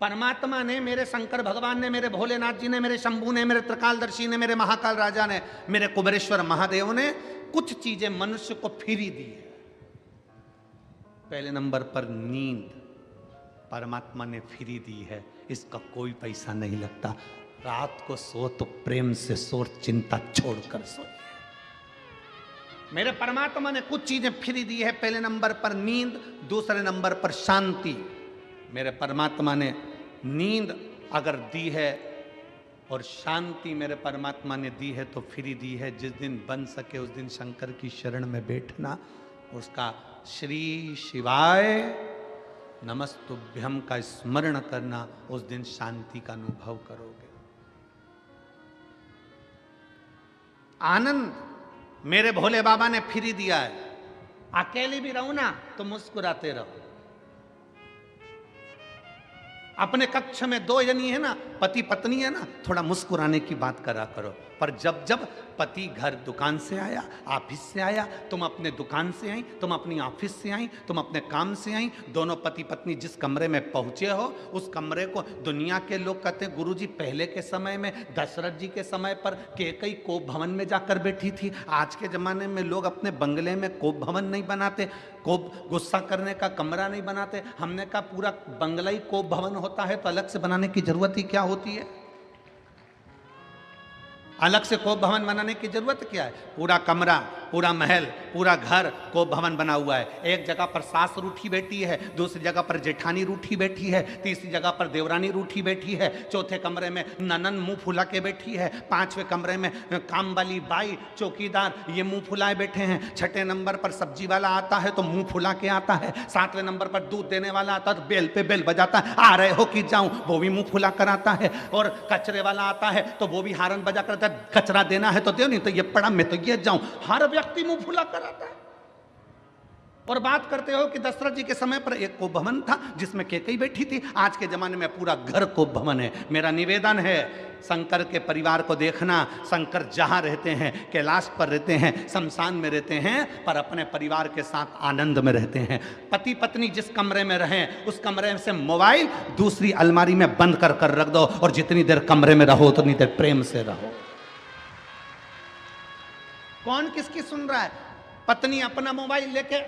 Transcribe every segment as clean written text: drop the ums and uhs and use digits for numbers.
परमात्मा ने, मेरे शंकर भगवान ने, मेरे भोलेनाथ जी ने, मेरे शंभू ने, मेरे त्रिकालदर्शी ने, मेरे महाकाल राजा ने, मेरे कुबेरेश्वर महादेव ने कुछ चीजें मनुष्य को फ्री दी है। पहले नंबर पर नींद परमात्मा ने फ्री दी है, इसका कोई पैसा नहीं लगता। रात को सो तो प्रेम से सो, चिंता छोड़कर सो। मेरे परमात्मा ने कुछ चीजें फ्री दी है। पहले नंबर पर नींद, दूसरे नंबर पर शांति। मेरे परमात्मा ने नींद अगर दी है और शांति मेरे परमात्मा ने दी है तो फ्री दी है। जिस दिन बन सके उस दिन शंकर की शरण में बैठना, उसका श्री शिवाय नमस्तुभ्यम का स्मरण करना, उस दिन शांति का अनुभव करोगे। आनंद मेरे भोले बाबा ने फ्री दिया है। अकेले भी रहो ना तो मुस्कुराते रहो। अपने कक्ष में दो जनी है ना, पति पत्नी है ना, थोड़ा मुस्कुराने की बात करा करो। पर जब जब पति घर दुकान से आया, ऑफिस से आया, तुम अपने दुकान से आई, तुम अपनी ऑफिस से आई, तुम अपने काम से आई, दोनों पति पत्नी जिस कमरे में पहुंचे हो उस कमरे को दुनिया के लोग कहते हैं गुरुजी पहले के समय में दशरथ जी के समय पर कैकेयी कोप भवन में जाकर बैठी थी। आज के जमाने में लोग अपने बंगले में कोप भवन नहीं बनाते, कोप गुस्सा करने का कमरा नहीं बनाते। हमने कहा पूरा बंगला ही कोप भवन होता है तो अलग से बनाने की जरूरत ही क्या होती है? अलग से कोप भवन बनाने की जरूरत क्या है? पूरा कमरा, पूरा महल, पूरा घर कोप भवन बना हुआ है। एक जगह पर सास रूठी बैठी है, दूसरी जगह पर जेठानी रूठी बैठी है, तीसरी जगह पर देवरानी रूठी बैठी है, चौथे कमरे में ननन मुंह फुला के बैठी है, पांचवें कमरे में काम वाली बाई चौकीदार ये मुंह फुलाए बैठे हैं, छठे नंबर पर सब्जी वाला आता है तो मुंह फुला के आता है, सातवें नंबर पर दूध देने वाला आता है तो बेल पे बेल बजाता है, आ रहे हो कि जाऊं, वो भी मुंह फुला कर आता है, और कचरे वाला आता है तो वो भी हारन बजा कर, कचरा देना है तो दो, नहीं तो ये पड़ा मैं तो ये जाऊं। हर व्यक्ति मुंह फुला कर आता है। और बात करते हो कि दशरथ जी के समय पर एक कोप भवन था जिसमें कैकेयी बैठी थी। आज के जमाने में पूरा घर कोप भवन है। मेरा निवेदन है शंकर के परिवार को देखना। शंकर जहां रहते हैं, कैलाश पर रहते हैं, शमशान में रहते हैं, पर अपने परिवार के साथ आनंद में रहते हैं। पति पत्नी जिस कमरे में रहें उस कमरे से मोबाइल दूसरी अलमारी में बंद कर कर रख दो, और जितनी देर कमरे में रहो उतनी देर प्रेम से रहो। कौन किसकी सुन रहा है? पत्नी अपना मोबाइल लेके,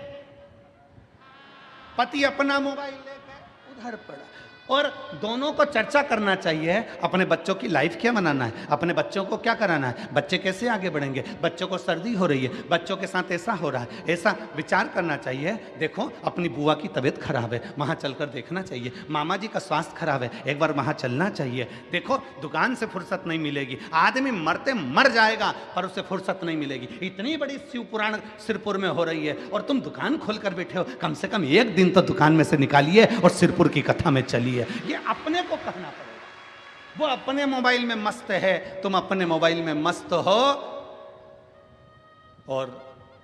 पति अपना मोबाइल लेके उधर पड़ा। और दोनों को चर्चा करना चाहिए अपने बच्चों की लाइफ क्या बनाना है, अपने बच्चों को क्या कराना है, बच्चे कैसे आगे बढ़ेंगे, बच्चों को सर्दी हो रही है, बच्चों के साथ ऐसा हो रहा है, ऐसा विचार करना चाहिए। देखो अपनी बुआ की तबीयत खराब है, वहाँ चलकर देखना चाहिए। मामा जी का स्वास्थ्य खराब है, एक बार वहाँ चलना चाहिए। देखो दुकान से फुर्सत नहीं मिलेगी, आदमी मरते मर जाएगा पर उसे फुर्सत नहीं मिलेगी। इतनी बड़ी शिव पुराण सिरपुर में हो रही है और तुम दुकान खोल कर बैठे हो। कम से कम एक दिन तो दुकान में से निकालिए और सिरपुर की कथा में चलिए। ये अपने को कहना पड़ेगा। वो अपने मोबाइल में मस्त है, तुम अपने मोबाइल में मस्त हो, और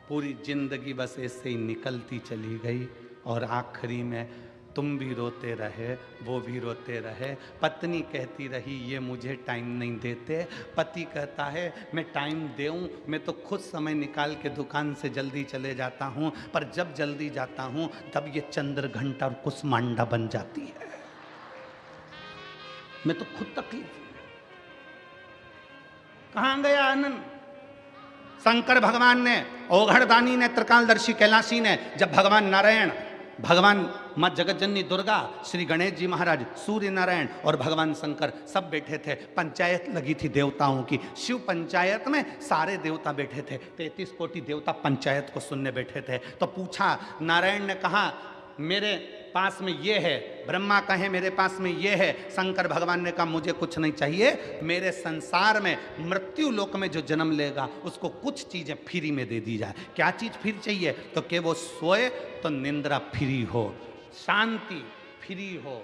पूरी जिंदगी बस ऐसे ही निकलती चली गई। और आखिरी में तुम भी रोते रहे, वो भी रोते रहे। पत्नी कहती रही ये मुझे टाइम नहीं देते, पति कहता है मैं टाइम दूं, मैं तो खुद समय निकाल के दुकान से जल्दी चले जाता हूं, पर जब जल्दी जाता हूं तब ये चंद्र घंटा और कुसमांडा बन जाती है। मैं तो खुद तकलीफ। कहां गया आनंद? शंकर भगवान ने, ओघड़दानी ने, त्रिकालदर्शी कैलाशी ने, जब भगवान नारायण, भगवान मां जगतजननी दुर्गा, श्री गणेश जी महाराज, सूर्य नारायण और भगवान शंकर सब बैठे थे। पंचायत लगी थी देवताओं की। शिव पंचायत में सारे देवता बैठे थे, 33 कोटि देवता पंचायत को सुनने बैठे थे। तो पूछा, नारायण ने कहा मेरे पास में ये है, ब्रह्मा कहे मेरे पास में ये है, शंकर भगवान ने कहा मुझे कुछ नहीं चाहिए, मेरे संसार में मृत्यु लोक में जो जन्म लेगा उसको कुछ चीजें फ्री में दे दी जाए। क्या चीज फ्री चाहिए? तो कि वो सोए तो निंद्रा फ्री हो, शांति फ्री हो,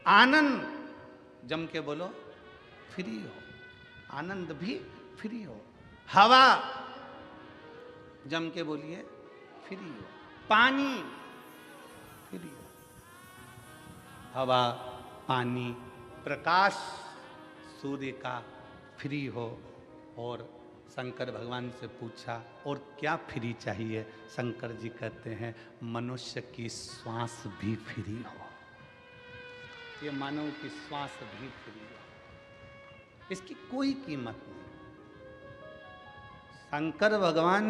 आनंद जम के बोलो फ्री हो, आनंद भी फ्री हो, हवा जम के बोलिए फ्री हो, पानी फ्री हो, हवा, पानी, प्रकाश सूर्य का फ्री हो। और शंकर भगवान से पूछा और क्या फ्री चाहिए? शंकर जी कहते हैं मनुष्य की श्वास भी फ्री हो। ये मानव की श्वास भी फ्री है, इसकी कोई कीमत नहीं। शंकर भगवान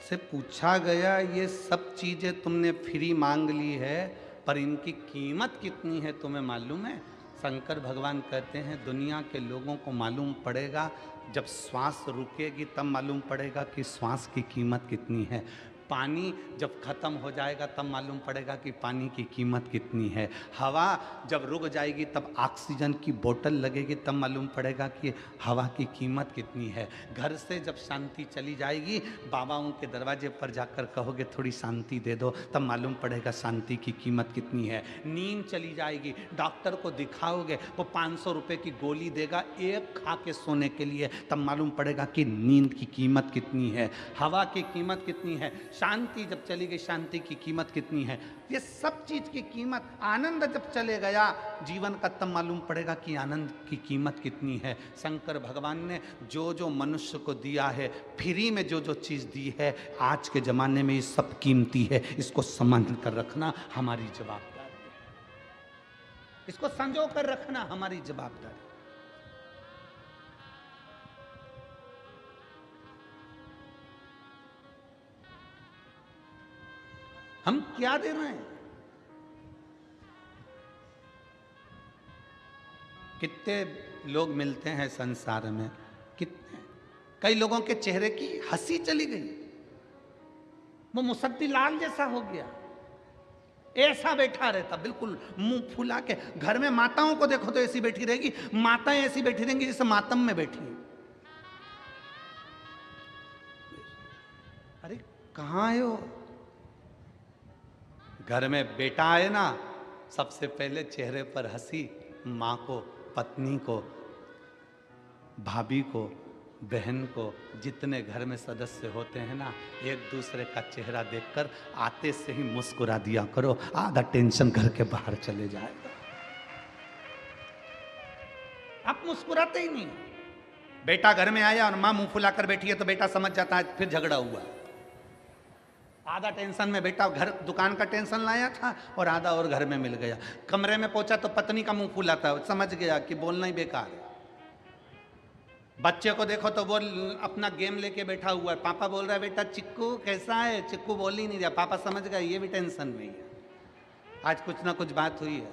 से पूछा गया ये सब चीजें तुमने फ्री मांग ली है, पर इनकी कीमत कितनी है तुम्हें मालूम है? शंकर भगवान कहते हैं दुनिया के लोगों को मालूम पड़ेगा जब श्वास रुकेगी, तब मालूम पड़ेगा कि श्वास की कीमत कितनी है। पानी जब खत्म हो जाएगा तब मालूम पड़ेगा कि पानी की कीमत कितनी है। हवा जब रुक जाएगी तब ऑक्सीजन की बोतल लगेगी, तब मालूम पड़ेगा कि हवा की कीमत कितनी है। घर से जब शांति चली जाएगी, बाबाओं के दरवाजे पर जाकर कहोगे थोड़ी शांति दे दो, तब मालूम पड़ेगा शांति की कीमत कितनी है। नींद चली जाएगी, डॉक्टर को दिखाओगे, वो 500 रुपये की गोली देगा एक खा के सोने के लिए, तब मालूम पड़ेगा कि नींद की कीमत कितनी है, हवा की कीमत कितनी है। शांति जब चली गई, शांति की कीमत कितनी है। ये सब चीज की कीमत, आनंद जब चले गया जीवन का, तब मालूम पड़ेगा कि आनंद की कीमत कितनी है। शंकर भगवान ने जो जो मनुष्य को दिया है, फ्री में जो जो चीज दी है, आज के जमाने में ये सब कीमती है। इसको संभाल कर रखना हमारी जवाबदारी है, इसको संजो कर रखना हमारी जवाबदारी। हम क्या दे रहे हैं? कितने लोग मिलते हैं संसार में, कितने, कई लोगों के चेहरे की हंसी चली गई, वो मुसद्दी लाल जैसा हो गया, ऐसा बैठा रहता बिल्कुल मुंह फुला के। घर में माताओं को देखो तो ऐसी बैठी रहेगी, माताएं ऐसी बैठी रहेंगी जैसे मातम में बैठी है। अरे कहां आए हो? घर में बेटा आए ना, सबसे पहले चेहरे पर हंसी, माँ को, पत्नी को, भाभी को, बहन को, जितने घर में सदस्य होते हैं ना, एक दूसरे का चेहरा देखकर आते से ही मुस्कुरा दिया करो, आधा टेंशन घर के बाहर चले जाएगा। आप मुस्कुराते ही नहीं। बेटा घर में आया और माँ मुंह फुलाकर बैठी है तो बेटा समझ जाता है फिर झगड़ा हुआ। आधा टेंशन में बेटा घर दुकान का टेंशन लाया था और आधा और घर में मिल गया। कमरे में पहुंचा तो पत्नी का मुंह फूला था, समझ गया कि बोलना ही बेकार है। बच्चे को देखो तो वो अपना गेम लेके बैठा हुआ है, पापा बोल रहा है बेटा चिक्कू कैसा है, चिक्कू बोल ही नहीं रहा, पापा समझ गया ये भी टेंशन में ही है, आज कुछ ना कुछ बात हुई है।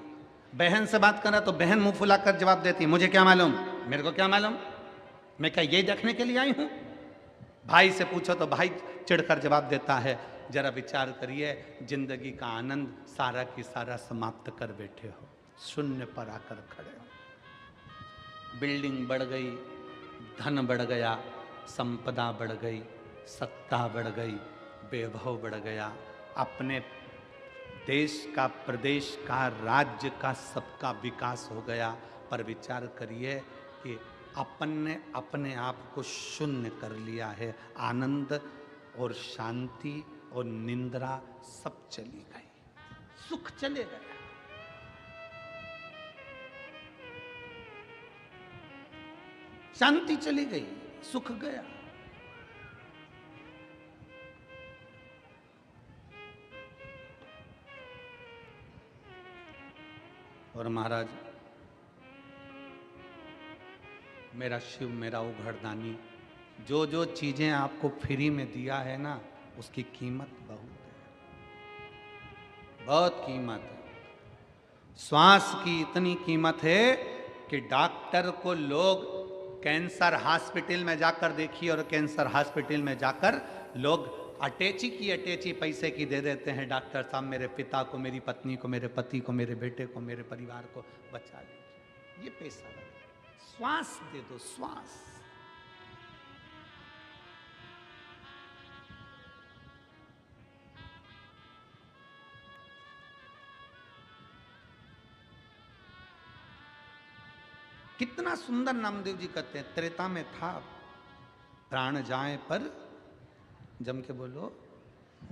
बहन से बात कर रहा तो बहन मुंह फुला कर जवाब देती है मुझे क्या मालूम, मेरे को क्या मालूम, मैं क्या ये देखने के लिए आई हूं। भाई से पूछो तो भाई चिढ़कर जवाब देता है। जरा विचार करिए, जिंदगी का आनंद सारा की सारा समाप्त कर बैठे हो, शून्य पर आकर खड़े हो। बिल्डिंग बढ़ गई, धन बढ़ गया, संपदा बढ़ गई, सत्ता बढ़ गई, वैभव बढ़ गया, अपने देश का, प्रदेश का, राज्य का, सबका विकास हो गया। पर विचार करिए कि अपन ने अपने आप को शून्य कर लिया है। आनंद और शांति और निंद्रा सब चली गई, सुख चले गया। शांति चली गई, सुख गया। और महाराज मेरा शिव, मेरा उघड़दानी, जो जो चीजें आपको फ्री में दिया है ना, उसकी कीमत बहुत है, बहुत कीमत है। श्वास की इतनी कीमत है कि डॉक्टर को लोग कैंसर हॉस्पिटल में जाकर देखिए, और कैंसर हॉस्पिटल में जाकर लोग अटैची की अटैची पैसे की दे देते हैं। डॉक्टर साहब मेरे पिता को, मेरी पत्नी को, मेरे पति को, मेरे बेटे को, मेरे परिवार को बचा लीजिए, ये पैसा लगा। श्वास दे दो, श्वास। कितना सुंदर नामदेव जी कहते हैं, त्रेता में था प्राण जाए पर, जम के बोलो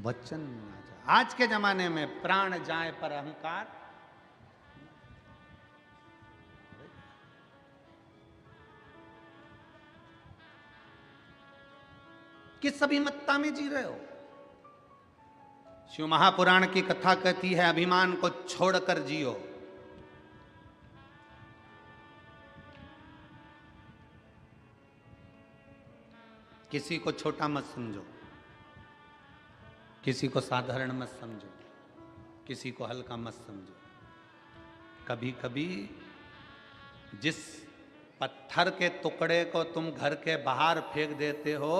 वचन ना जाए। आज के जमाने में प्राण जाए पर अहंकार, किस अभिमत्ता में जी रहे हो? शिव महापुराण की कथा कहती है अभिमान को छोड़कर जियो, किसी को छोटा मत समझो, किसी को साधारण मत समझो, किसी को हल्का मत समझो। कभी कभी जिस पत्थर के टुकड़े को तुम घर के बाहर फेंक देते हो,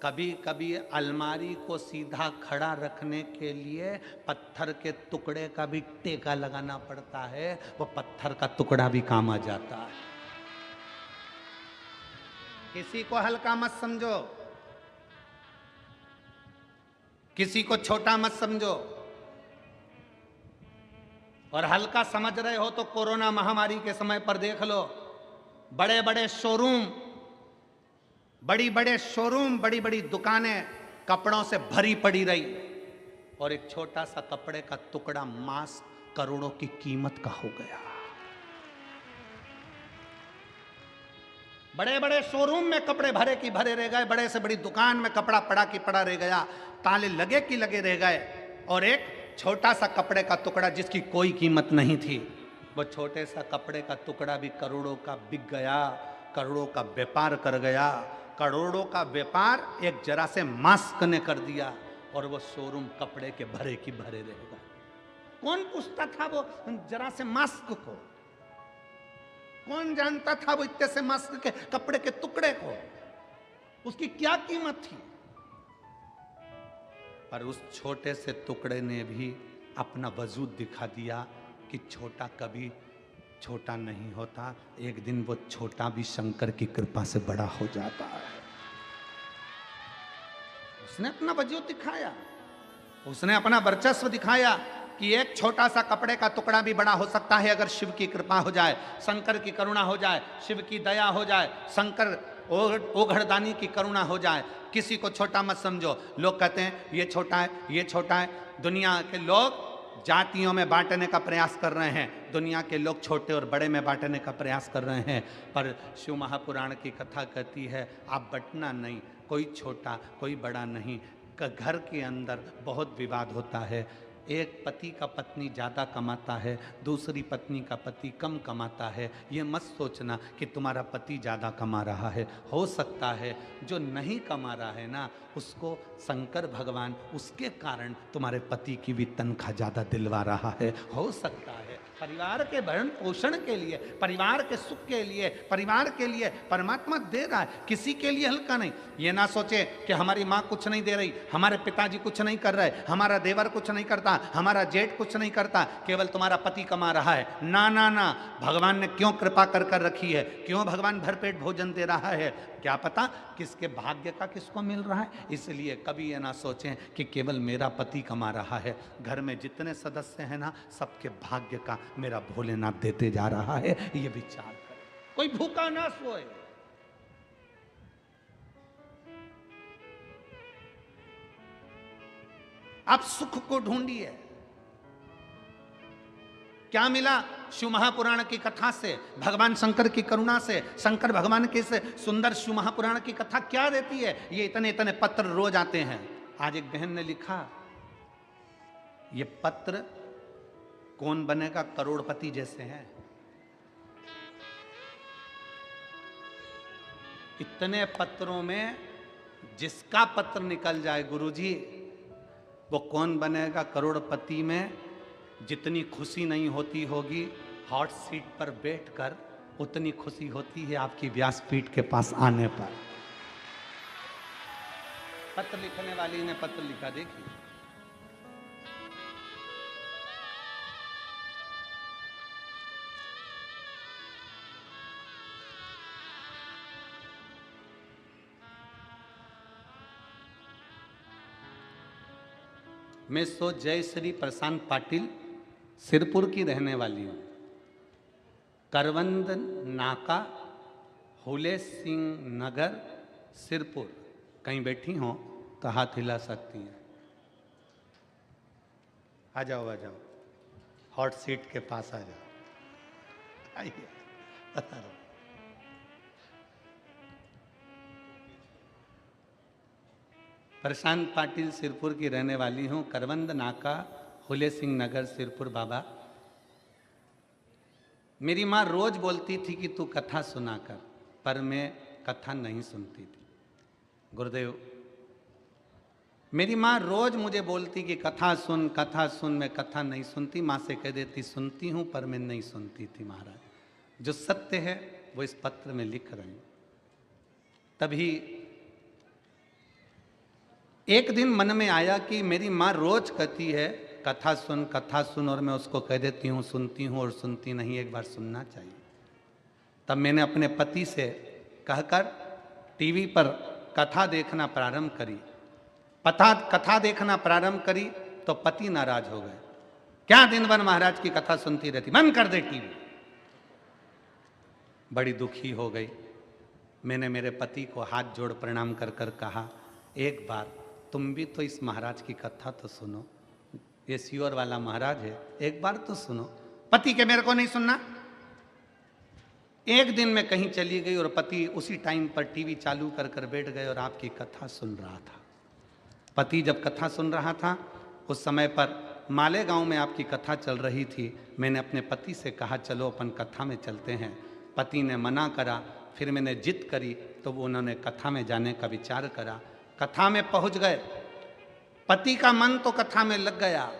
कभी कभी अलमारी को सीधा खड़ा रखने के लिए पत्थर के टुकड़े का भी टेका लगाना पड़ता है, वो पत्थर का टुकड़ा भी काम आ जाता है। किसी को हल्का मत समझो, किसी को छोटा मत समझो। और हल्का समझ रहे हो तो कोरोना महामारी के समय पर देख लो, बड़े बड़े शोरूम, बड़ी बड़ी दुकानें कपड़ों से भरी पड़ी रही, और एक छोटा सा कपड़े का टुकड़ा मास्क करोड़ों की कीमत का हो गया। बड़े बड़े शोरूम में कपड़े भरे की भरे रह गए, बड़े से बड़ी दुकान में कपड़ा पड़ा की पड़ा रह गया, ताले लगे की लगे रह गए, और एक छोटा सा कपड़े का टुकड़ा जिसकी कोई कीमत नहीं थी, वो छोटे सा कपड़े का टुकड़ा भी करोड़ों का बिक गया, करोड़ों का व्यापार कर गया। करोड़ों का व्यापार एक जरा से मास्क ने कर दिया, और वो शोरूम कपड़े के भरे की भरे रह गए। कौन पूछता था वो जरा से मास्क को? कौन जानता था वो इतने से मास्क के कपड़े के टुकड़े को? उसकी क्या कीमत थी? पर उस छोटे से टुकड़े ने भी अपना वजूद दिखा दिया कि छोटा कभी छोटा नहीं होता, एक दिन वो छोटा भी शंकर की कृपा से बड़ा हो जाता है। उसने अपना वजूद दिखाया, उसने अपना वर्चस्व दिखाया कि एक छोटा सा कपड़े का टुकड़ा भी बड़ा हो सकता है अगर शिव की कृपा हो जाए, शंकर की करुणा हो जाए, शिव की दया हो जाए, शंकर ओघड़दानी की करुणा हो जाए। किसी को छोटा मत समझो। लोग कहते हैं ये छोटा है, ये छोटा है। दुनिया के लोग जातियों में बांटने का प्रयास कर रहे हैं, दुनिया के लोग छोटे और बड़े में बांटने का प्रयास कर रहे हैं, पर शिव महापुराण की कथा कहती है आप बंटना नहीं, कोई छोटा कोई बड़ा नहीं। घर के अंदर बहुत विवाद होता है, एक पति का पत्नी ज़्यादा कमाता है, दूसरी पत्नी का पति कम कमाता है। ये मत सोचना कि तुम्हारा पति ज़्यादा कमा रहा है, हो सकता है जो नहीं कमा रहा है ना, उसको शंकर भगवान उसके कारण तुम्हारे पति की भी तनख्वाह ज़्यादा दिलवा रहा है, हो सकता है। परिवार के भरण पोषण के लिए, परिवार के सुख के लिए, परिवार के लिए परमात्मा दे रहा है, किसी के लिए हल्का नहीं। ये ना सोचे कि हमारी माँ कुछ नहीं दे रही, हमारे पिताजी कुछ नहीं कर रहे, हमारा देवर कुछ नहीं करता, हमारा जेठ कुछ नहीं करता, केवल तुम्हारा पति कमा रहा है। ना ना ना, भगवान ने क्यों कृपा कर कर रखी है, क्यों भगवान भरपेट भोजन दे रहा है, क्या पता किसके भाग्य का किसको मिल रहा है। इसलिए कभी ये ना सोचें कि केवल मेरा पति कमा रहा है, घर में जितने सदस्य हैं ना, सबके भाग्य का मेरा भोलेनाथ देते जा रहा है, ये विचार करें। कोई भूखा ना सोए। आप सुख को ढूंढिए। क्या मिला शिव महापुराण की कथा से, भगवान शंकर की करुणा से, शंकर भगवान के से सुंदर शिव महापुराण की कथा क्या देती है? ये इतने इतने पत्र रोज आते हैं। आज एक बहन ने लिखा, ये पत्र कौन बनेगा करोड़पति जैसे हैं। इतने पत्रों में जिसका पत्र निकल जाए गुरुजी, वो कौन बनेगा करोड़पति में जितनी खुशी नहीं होती होगी हॉट सीट पर बैठकर, उतनी खुशी होती है आपकी व्यासपीठ के पास आने पर। पत्र लिखने वाली ने पत्र लिखा, देखिए। मैं सो जय श्री प्रशांत पाटिल सिरपुर की रहने वाली हूँ। करवंद नाका, हुले सिंह नगर, सिरपुर। कहीं बैठी हो तो हाथ हिला सकती हैं। आ जाओ आ जाओ, हॉट सीट के पास आ जाओ, आइए बता रहा हूँ। प्रशांत पाटिल सिरपुर की रहने वाली हूँ। करवंद नाका, हुले सिंह नगर, सिरपुर। बाबा, मेरी माँ रोज बोलती थी कि तू कथा सुना कर, पर मैं कथा नहीं सुनती थी। गुरुदेव, मेरी माँ रोज मुझे बोलती कि कथा सुन कथा सुन। मैं कथा नहीं सुनती, माँ से कह देती सुनती हूँ, पर मैं नहीं सुनती थी। महाराज, जो सत्य है वो इस पत्र में लिख रही हूँ। तभी एक दिन मन में आया कि मेरी माँ रोज कहती है कथा सुन, और मैं उसको कह देती हूँ सुनती हूँ और सुनती नहीं, एक बार सुनना चाहिए। तब मैंने अपने पति से कहकर टीवी पर कथा देखना प्रारंभ करी। कथा देखना प्रारंभ करी तो पति नाराज हो गए। क्या दिन भर महाराज की कथा सुनती रहती, बंद कर दे टीवी। बड़ी दुखी हो गई। मैंने मेरे पति को हाथ जोड़ प्रणाम कर कर कहा, एक बार तुम भी तो इस महाराज की कथा तो सुनो, ये सियोर वाला महाराज है, एक बार तो सुनो। पति के मेरे को नहीं सुनना। एक दिन मैं कहीं चली गई और पति उसी टाइम पर टीवी चालू कर कर बैठ गए और आपकी कथा सुन रहा था। पति जब कथा सुन रहा था उस समय पर मालेगांव में आपकी कथा चल रही थी। मैंने अपने पति से कहा चलो अपन कथा में चलते हैं। पति ने मना करा, फिर मैंने जिद करी तो वो उन्होंने कथा में जाने का विचार करा। कथा में पहुंच गए। पति का मन तो कथा में लग गया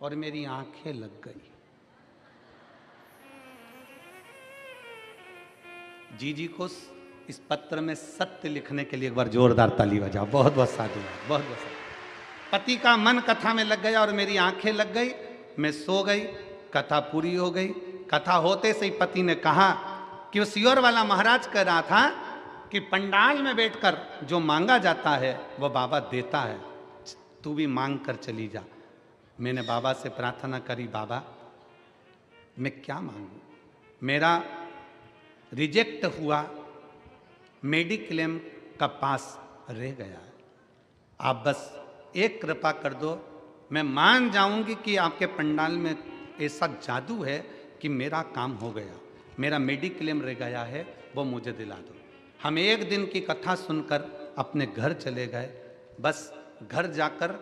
और मेरी आंखें लग गई। जी को इस पत्र में सत्य लिखने के लिए एक बार जोरदार ताली बजाओ। बहुत बहुत साधुवाद, बहुत बहुत साधुवाद। पति का मन कथा में लग गया और मेरी आंखें लग गई। मैं सो गई। कथा पूरी हो गई। कथा होते से ही पति ने कहा कि वो सियोर वाला महाराज कह रहा था कि पंडाल में बैठकर जो मांगा जाता है वो बाबा देता है, तू भी मांग कर चली जा। मैंने बाबा से प्रार्थना करी, बाबा मैं क्या मांगू, मेरा रिजेक्ट हुआ मेडिक्लेम का पास रह गया है, आप बस एक कृपा कर दो। मैं मान जाऊंगी कि आपके पंडाल में ऐसा जादू है कि मेरा काम हो गया, मेरा मेडिक्लेम रह गया है, वो मुझे दिला दो। हम एक दिन की कथा सुनकर अपने घर चले गए। बस घर जाकर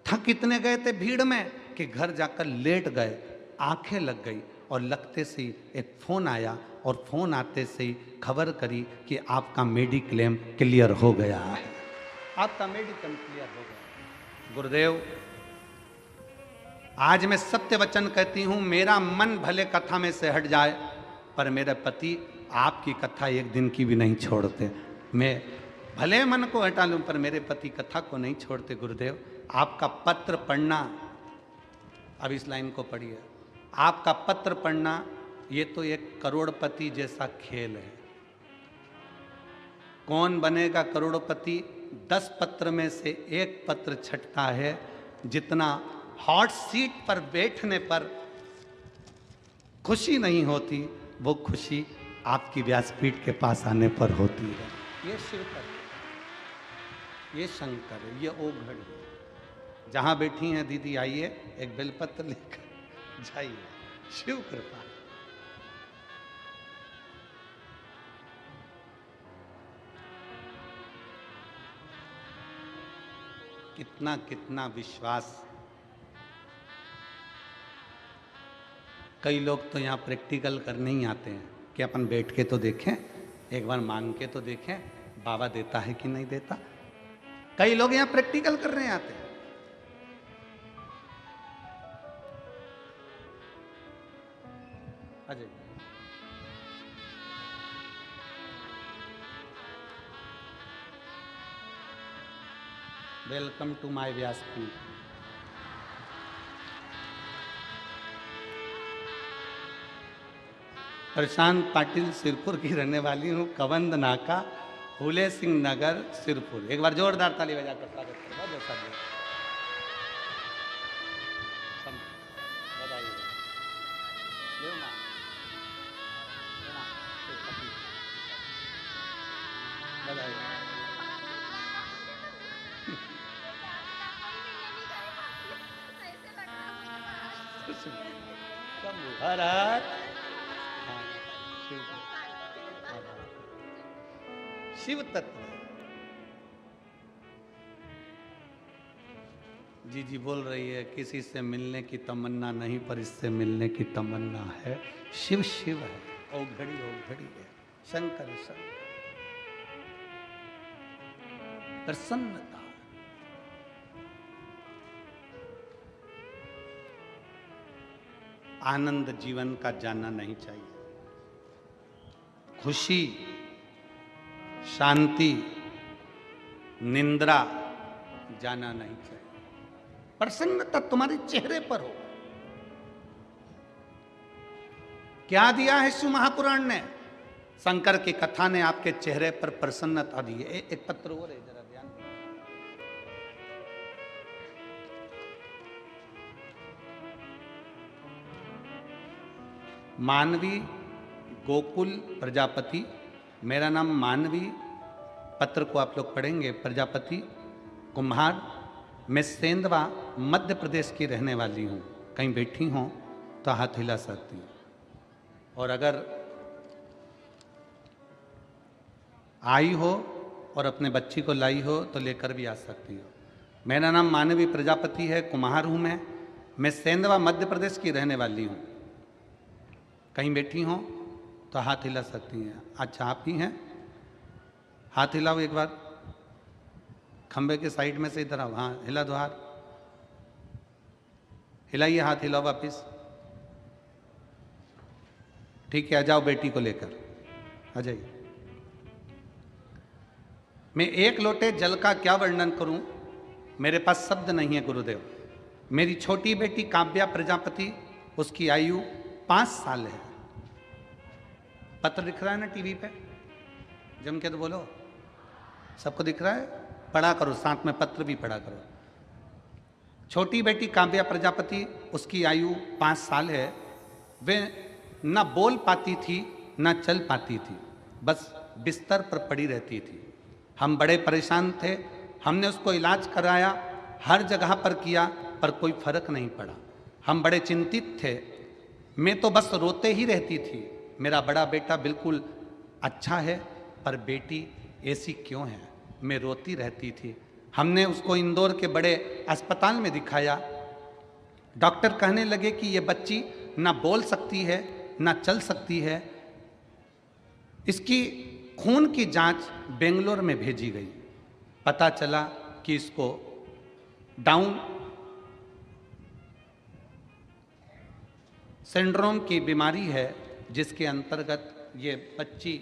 थक इतने गए थे भीड़ में कि घर जाकर लेट गए। आंखें लग गई और लगते से ही एक फ़ोन आया और फ़ोन आते से ही खबर करी कि आपका मेडिक्लेम क्लियर हो गया है, आपका मेडिक्लेम क्लियर हो गया। गुरुदेव, आज मैं सत्य वचन कहती हूँ, मेरा मन भले कथा में से हट जाए पर मेरे पति आपकी कथा एक दिन की भी नहीं छोड़ते। मैं भले मन को हटा लूँ पर मेरे पति कथा को नहीं छोड़ते। गुरुदेव, आपका पत्र पढ़ना, अब इस लाइन को पढ़िए, आपका पत्र पढ़ना ये तो एक करोड़पति जैसा खेल है। कौन बनेगा करोड़पति? 10 पत्र में से एक पत्र छटता है, जितना हॉट सीट पर बैठने पर खुशी नहीं होती वो खुशी आपकी व्यासपीठ के पास आने पर होती है। ये शिव है, ये शंकर है, ये ओघड़ है। जहाँ बैठी हैं दीदी, आइए एक बेलपत्र लेकर जाइए। शिव कृपा। कितना कितना विश्वास। कई लोग तो यहाँ प्रैक्टिकल करने ही आते हैं कि अपन बैठ के तो देखें, एक बार मांग के तो देखें बाबा देता है कि नहीं देता। कई लोग यहाँ प्रैक्टिकल करने आते हैं। अजय, वेलकम टू माय व्यासपीठ। प्रशांत पाटिल सिरपुर की रहने वाली हूँ, कवंद नाका, फूले सिंह नगर, सिरपुर। एक बार जोरदार ताली बजाकर स्वागत करो। बहुत बहुत साधुवाद। बधाई हो। ले माँ। बधाई हो। हर हर शिव तत्व। जी बोल रही है, किसी से मिलने की तमन्ना नहीं पर इससे मिलने की तमन्ना है। शिव शिव है, ओघड़ी ओघड़ी है, शंकर शंकर। प्रसन्नता। आनंद जीवन का जानना नहीं चाहिए। खुशी, शांति, निंद्रा जाना नहीं चाहिए। प्रसन्नता तुम्हारे चेहरे पर हो। क्या दिया है शिव महापुराण ने? शंकर की कथा ने आपके चेहरे पर प्रसन्नता दी है। एक पत्र और है, जरा ध्यान दो। मानवी गोकुल प्रजापति, मेरा नाम मानवी, पत्र को आप लोग पढ़ेंगे। प्रजापति कुम्हार, मैं सेंधवा मध्य प्रदेश की रहने वाली हूँ। कहीं बैठी हो तो हाथ हिला सकती हूँ, और अगर आई हो और अपने बच्ची को लाई हो तो लेकर भी आ सकती हो। मेरा नाम मानवी प्रजापति है, कुम्हार हूँ मैं सेंधवा मध्य प्रदेश की रहने वाली हूँ। कहीं बैठी हो तो हाथ हिला सकती हैं। अच्छा, आप ही हैं? हाथ हिलाओ एक बार, खंबे के साइड में से इधर आओ। हाँ, हिला दो हाथ, हिलाइए, हाथ हिलाओ वापिस। ठीक है, आ जाओ बेटी को लेकर, आ जाइए। मैं एक लोटे जल का क्या वर्णन करूं, मेरे पास शब्द नहीं है गुरुदेव। मेरी छोटी बेटी काव्या प्रजापति, उसकी आयु 5 साल है। पत्र दिख रहा है ना टीवी पे? जम के तो बोलो, सबको दिख रहा है? पढ़ा करो, साथ में पत्र भी पढ़ा करो। छोटी बेटी काव्या प्रजापति, उसकी आयु 5 साल है। वे न बोल पाती थी न चल पाती थी, बस बिस्तर पर पड़ी रहती थी। हम बड़े परेशान थे, हमने उसको इलाज कराया, हर जगह पर किया, पर कोई फर्क नहीं पड़ा। हम बड़े चिंतित थे, मैं तो बस रोते ही रहती थी। मेरा बड़ा बेटा बिल्कुल अच्छा है, पर बेटी ऐसी क्यों है? मैं रोती रहती थी। हमने उसको इंदौर के बड़े अस्पताल में दिखाया। डॉक्टर कहने लगे कि ये बच्ची ना बोल सकती है ना चल सकती है। इसकी खून की जांच बेंगलोर में भेजी गई। पता चला कि इसको डाउन सिंड्रोम की बीमारी है, जिसके अंतर्गत ये बच्ची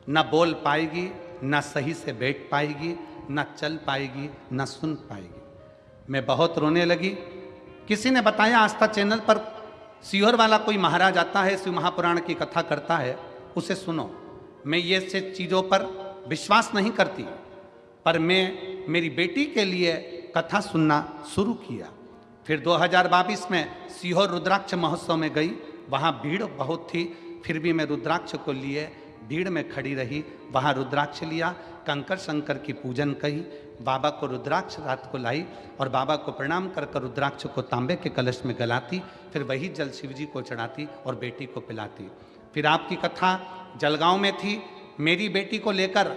न बोल पाएगी, न सही से बैठ पाएगी, न चल पाएगी, न सुन पाएगी। मैं बहुत रोने लगी। किसी ने बताया आस्था चैनल पर सीहोर वाला कोई महाराज आता है, शिव महापुराण की कथा करता है, उसे सुनो। मैं ये से चीज़ों पर विश्वास नहीं करती, पर मैं मेरी बेटी के लिए कथा सुनना शुरू किया। फिर 2022 में सीहोर रुद्राक्ष महोत्सव में गई, वहाँ भीड़ बहुत थी, फिर भी मैं रुद्राक्ष को लिए भीड़ में खड़ी रही। वहाँ रुद्राक्ष लिया, कंकर शंकर की पूजन कही, बाबा को रुद्राक्ष रात को लाई और बाबा को प्रणाम कर कर रुद्राक्ष को तांबे के कलश में गलाती, फिर वही जल शिव जी को चढ़ाती और बेटी को पिलाती। फिर आपकी कथा जलगांव में थी, मेरी बेटी को लेकर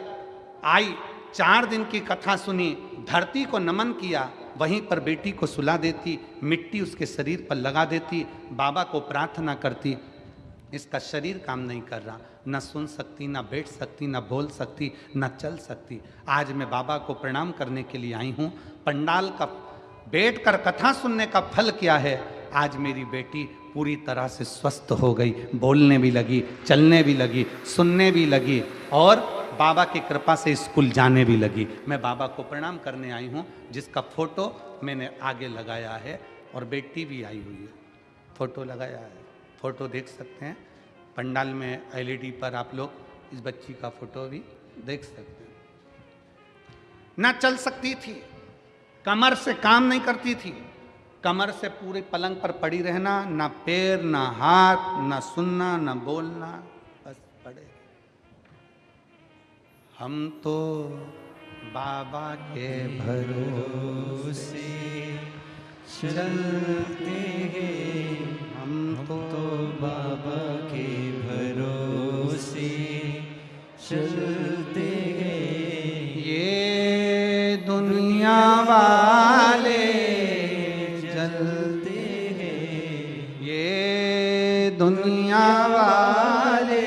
आई, 4 दिन की कथा सुनी, धरती को नमन किया, वहीं पर बेटी को सुला देती, मिट्टी उसके शरीर पर लगा देती, बाबा को प्रार्थना करती। इसका शरीर काम नहीं कर रहा, न सुन सकती, न बैठ सकती, न बोल सकती, न चल सकती। आज मैं बाबा को प्रणाम करने के लिए आई हूँ। पंडाल का बैठकर कथा सुनने का फल क्या है? आज मेरी बेटी पूरी तरह से स्वस्थ हो गई, बोलने भी लगी, चलने भी लगी, सुनने भी लगी और बाबा की कृपा से स्कूल जाने भी लगी। मैं बाबा को प्रणाम करने आई हूँ, जिसका फोटो मैंने आगे लगाया है और बेटी भी आई हुई है, फोटो लगाया है, फोटो देख सकते हैं। पंडाल में एलईडी पर आप लोग इस बच्ची का फोटो भी देख सकते हैं। ना चल सकती थी, कमर से काम नहीं करती थी, कमर से पूरे पलंग पर पड़ी रहना, ना पैर ना हाथ, ना सुनना ना बोलना, बस पड़े। हम तो बाबा के भरोसे चलते हैं, हम तो बाबा के भरोसे चलते हैं। ये दुनिया वाले जलते हैं, ये दुनिया वाले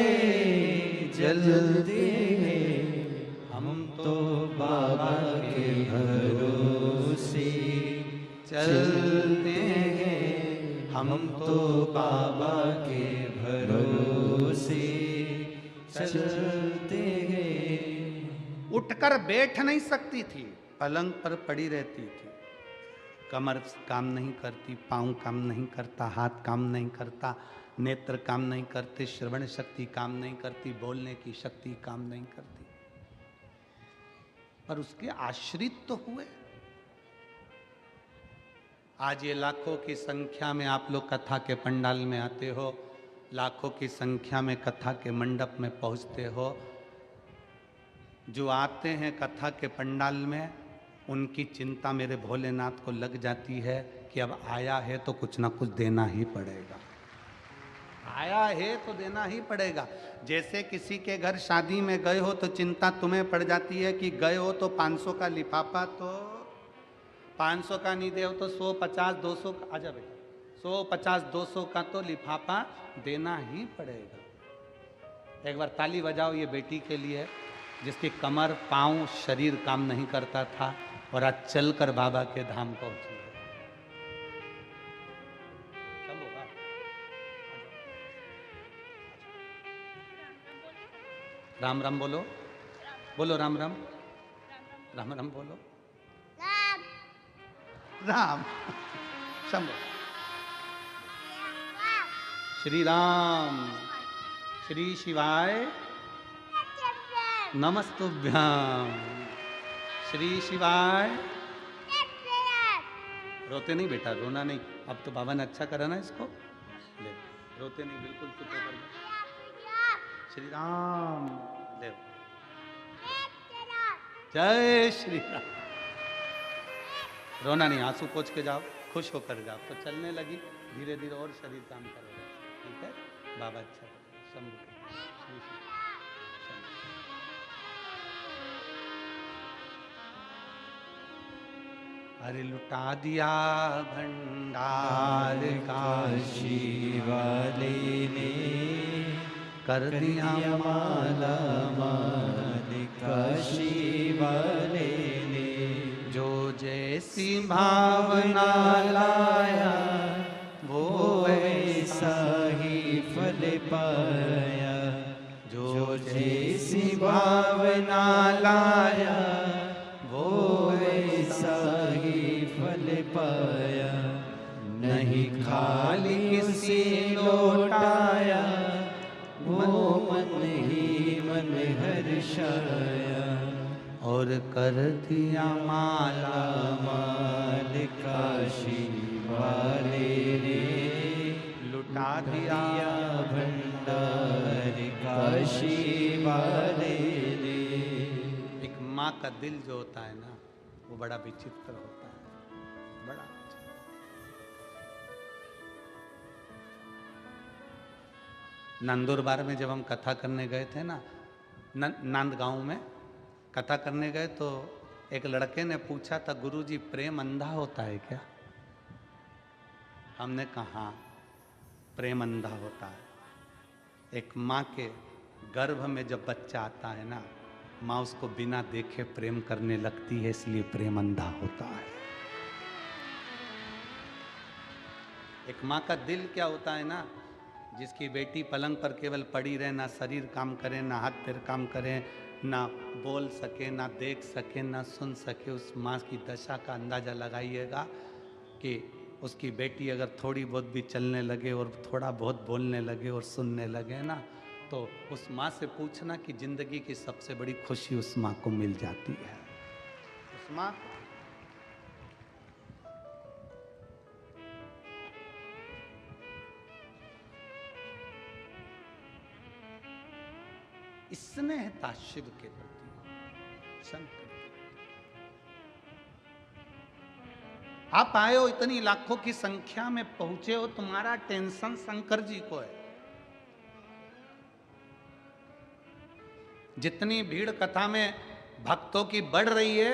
जलते हैं, हम तो हम तो बाबा के भरोसे चलते गए। उठकर बैठ नहीं सकती थी, पलंग पर पड़ी रहती थी। कमर काम नहीं करती, पाँव काम नहीं करता, हाथ काम नहीं करता, नेत्र काम नहीं करते, श्रवण शक्ति काम नहीं करती, बोलने की शक्ति काम नहीं करती, पर उसके आश्रित तो हुए। आज ये लाखों की संख्या में आप लोग कथा के पंडाल में आते हो, लाखों की संख्या में कथा के मंडप में पहुंचते हो। जो आते हैं कथा के पंडाल में, उनकी चिंता मेरे भोलेनाथ को लग जाती है कि अब आया है तो कुछ ना कुछ देना ही पड़ेगा, आया है तो देना ही पड़ेगा। जैसे किसी के घर शादी में गए हो तो चिंता तुम्हें पड़ जाती है कि गए हो तो 500 का लिफाफा, तो 500 का नहीं दे हो तो 100, 50, 200 का, आजा बेटा, 100, 50, 200 का तो लिफाफा देना ही पड़ेगा। एक बार ताली बजाओ ये बेटी के लिए जिसकी कमर, पाँव, शरीर काम नहीं करता था और आज चलकर बाबा के धाम पहुंची है। राम राम बोलो, बोलो राम राम, राम राम बोलो, राम राम, शंभो, श्री राम, श्री शिवाय नमस्तुभ्याम, श्री शिवाय। रोते नहीं बेटा, रोना नहीं, अब तो बाबा ने अच्छा करा ना इसको, ले रोते नहीं, बिल्कुल चुप होकर। श्री राम देव, जय श्री राम। रोना नहीं, आंसू पोंछ के जाओ, खुश होकर जाओ। तो चलने लगी, धीरे धीरे और शरीर काम करेगा, ठीक है बाबा, अच्छा शंभू, श्री श्री अरे लुटा दिया भंडार काशी वाले ने, कर दिया माला माल काशी वाले ने। जो जैसी भावना लाया वो वैसा ही फल पाया। जो जैसी भावना लाया वो वैसा ही फल पाया। नहीं खाली किसी लौटाया, वो मन ही मन हर्षाया। और कर दिया माला माल काशी वाले ने, लुटा दिया भंडार काशी वाले ने। एक माँ का दिल जो होता है ना, वो बड़ा विचित्र होता है, बड़ा नंदुरबार में जब हम कथा करने गए थे ना, नांदगांव में कथा करने गए, तो एक लड़के ने पूछा था, गुरुजी प्रेम अंधा होता है क्या? हमने कहा प्रेम अंधा होता है। एक माँ के गर्भ में जब बच्चा आता है ना, माँ उसको बिना देखे प्रेम करने लगती है, इसलिए प्रेम अंधा होता है। एक माँ का दिल क्या होता है ना, जिसकी बेटी पलंग पर केवल पड़ी रहे, ना शरीर काम करे, ना हाथ पैर काम करे, ना बोल सके, ना देख सके, ना सुन सके, उस माँ की दशा का अंदाज़ा लगाइएगा कि उसकी बेटी अगर थोड़ी बहुत भी चलने लगे और थोड़ा बहुत बोलने लगे और सुनने लगे ना, तो उस माँ से पूछना कि जिंदगी की सबसे बड़ी खुशी उस माँ को मिल जाती है। उस माँ स्नेह था शिव के प्रति, शंकर के प्रति। आप आए हो, इतनी लाखों की संख्या में पहुंचे हो, तुम्हारा टेंशन शंकर जी को है। जितनी भीड़ कथा में भक्तों की बढ़ रही है,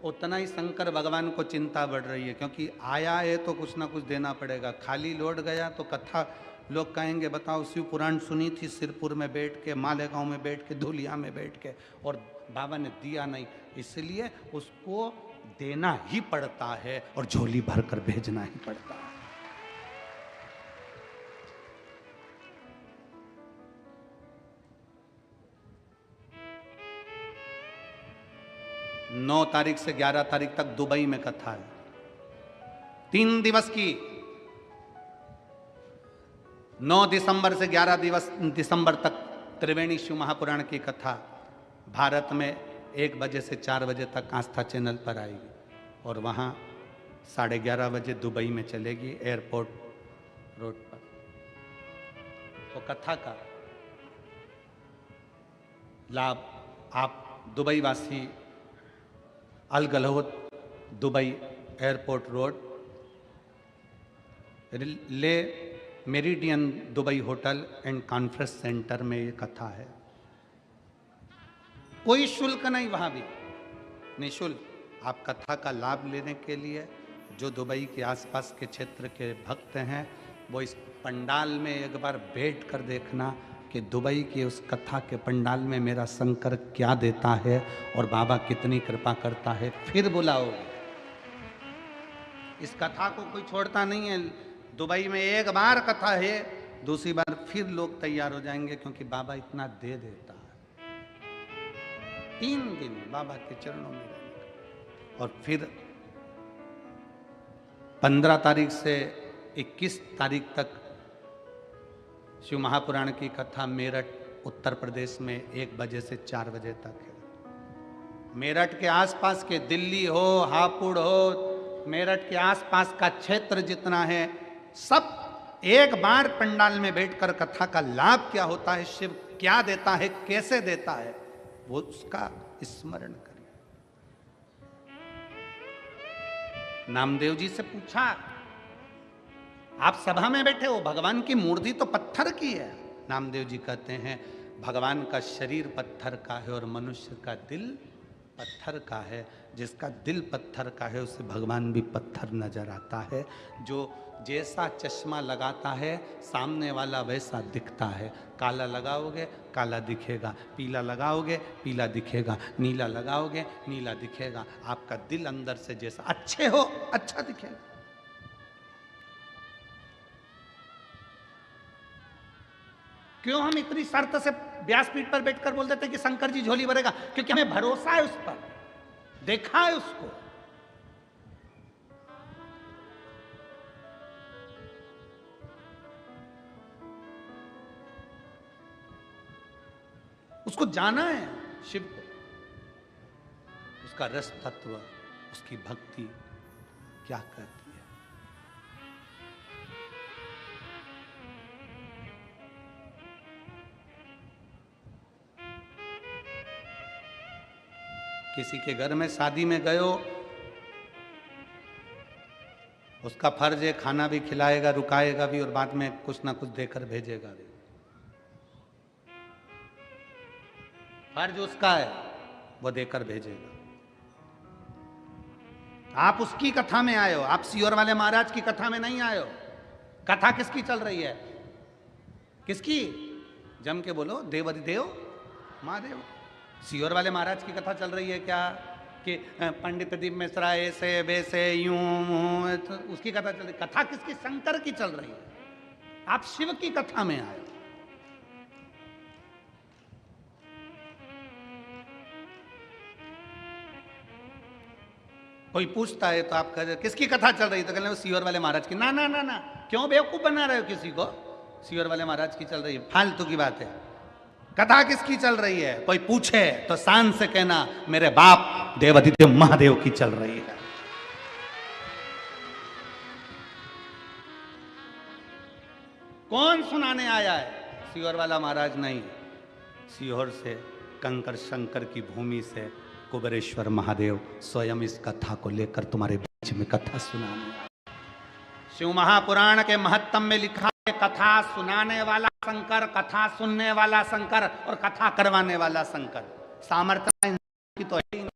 उतना ही शंकर भगवान को चिंता बढ़ रही है, क्योंकि आया है तो कुछ ना कुछ देना पड़ेगा। खाली लौट गया तो कथा लोग कहेंगे, बताओ शिव पुराण सुनी थी सिरपुर में बैठ के, मालेगांव में बैठ के, धुलिया में बैठ के, और बाबा ने दिया नहीं, इसलिए उसको देना ही पड़ता है और झोली भर कर भेजना ही पड़ता है। 9 तारीख से 11 तारीख तक दुबई में कथा है, 3 दिवस की। 9 दिसंबर से 11 दिसंबर तक त्रिवेणी शिव महापुराण की कथा भारत में 1 बजे से 4 बजे तक आस्था चैनल पर आएगी, और वहाँ 11:30 बजे दुबई में चलेगी एयरपोर्ट रोड पर। तो कथा का लाभ आप दुबई वासी अल गलहोत Dubai airport road Le Meridien Dubai hotel and conference centre में ये कथा है। कोई शुल्क नहीं, वहाँ भी निःशुल्क। आप कथा का लाभ लेने के लिए जो दुबई के आसपास के क्षेत्र के भक्त हैं वो इस पंडाल में एक बार बैठ कर देखना कि दुबई के उस कथा के पंडाल में मेरा शंकर क्या देता है और बाबा कितनी कृपा करता है, फिर बुलाओगे। इस कथा को कोई छोड़ता नहीं है। दुबई में एक बार कथा है, दूसरी बार फिर लोग तैयार हो जाएंगे, क्योंकि बाबा इतना दे देता है। 3 दिन बाबा के चरणों में रहेंगे। और फिर 15 तारीख से 21 तारीख तक शिव महापुराण की कथा मेरठ उत्तर प्रदेश में 1 बजे से 4 बजे तक है। मेरठ के आसपास के दिल्ली हो, हापुड़ हो, मेरठ के आसपास का क्षेत्र जितना है, सब एक बार पंडाल में बैठकर कथा का लाभ क्या होता है, शिव क्या देता है, कैसे देता है, वो उसका स्मरण करिए। नामदेव जी से पूछा, आप सभा में बैठे हो, भगवान की मूर्ति तो पत्थर की है। नामदेव जी कहते हैं भगवान का शरीर पत्थर का है और मनुष्य का दिल पत्थर का है। जिसका दिल पत्थर का है उसे भगवान भी पत्थर नजर आता है। जो जैसा चश्मा लगाता है सामने वाला वैसा दिखता है। काला लगाओगे काला दिखेगा, पीला लगाओगे पीला दिखेगा, नीला लगाओगे नीला दिखेगा। आपका दिल अंदर से जैसा अच्छे हो अच्छा दिखेगा। क्यों हम इतनी शर्त से व्यासपीठ पर बैठकर बोल देते कि शंकर जी झोली भरेगा? क्योंकि हमें भरोसा है उस पर, देखा है उसको। उसको जाना है शिव को, उसका रस तत्व, उसकी भक्ति क्या कहती है। किसी के घर में शादी में गए हो, उसका फर्ज है खाना भी खिलाएगा, रुकाएगा भी और बाद में कुछ ना कुछ देकर भेजेगा भी। फर्ज उसका है, वो देकर भेजेगा। आप उसकी कथा में आए हो, आप सियोर वाले महाराज की कथा में नहीं आए हो। कथा किसकी चल रही है? किसकी? जम के बोलो, देवरिदेव महादेव। सियोर वाले महाराज की कथा चल रही है क्या कि पंडित प्रदीप मिश्रा ऐसे वैसे यूं, तो उसकी कथा चल रही। कथा किसकी? शंकर की चल रही है। आप शिव की कथा में आए। कोई पूछता है तो आप कह किसकी कथा चल रही, तो कहते हैं सियोर वाले महाराज की। ना ना ना ना, क्यों बेवकूफ बना रहे हो किसी को? सियोर वाले महाराज की चल रही है, फालतू की बात है। कथा किसकी चल रही है? कोई पूछे तो शान से कहना मेरे बाप देवाधिदेव महादेव की चल रही है। कौन सुनाने आया है? सियोर वाला महाराज नहीं, सीहोर से कंकर शंकर की भूमि से कुबेरेश्वर महादेव स्वयं इस कथा को लेकर तुम्हारे बीच में कथा सुनाने आए। शिव महापुराण के महत्तम में लिखा है कथा सुनाने वाला शंकर, कथा सुनने वाला शंकर और कथा करवाने वाला शंकर। सामर्थ्य की तो है ही नहीं।